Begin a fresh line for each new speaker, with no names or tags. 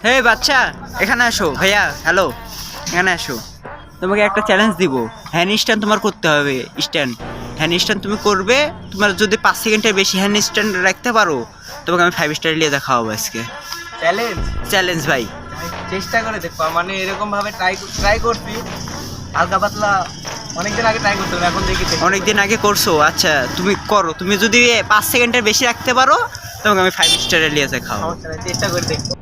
হে বাচ্চা, এখানে আসো। ভাইয়া হ্যালো, এখানে আসো। তোমাকে একটা চ্যালেঞ্জ দিব। হ্যান্ড স্ট্যান্ড তোমার করতে হবে। হ্যান্ড স্ট্যান্ড তুমি করবে। তোমার যদি 5 সেকেন্ডের বেশি হ্যান্ড স্ট্যান্ড রাখতে পারো, তোমাকে আমি 5 স্টার নিয়ে দেখাবো আজকে।
চ্যালেঞ্জ
চ্যালেঞ্জ ভাই।
চেষ্টা করে দেখো, মানে এরকম ভাবে ট্রাই করছি হালকা পাতলা। অনেকদিন আগে ট্রাই করতাম, এখন দেখি
অনেকদিন আগে করছো? আচ্ছা তুমি করো। তুমি যদি 5 সেকেন্ডের বেশি রাখতে পারো, তোমাকে আমি 5 স্টারে নিয়ে দেখাবো।
সমস্যা নেই, চেষ্টা করে দেখবো।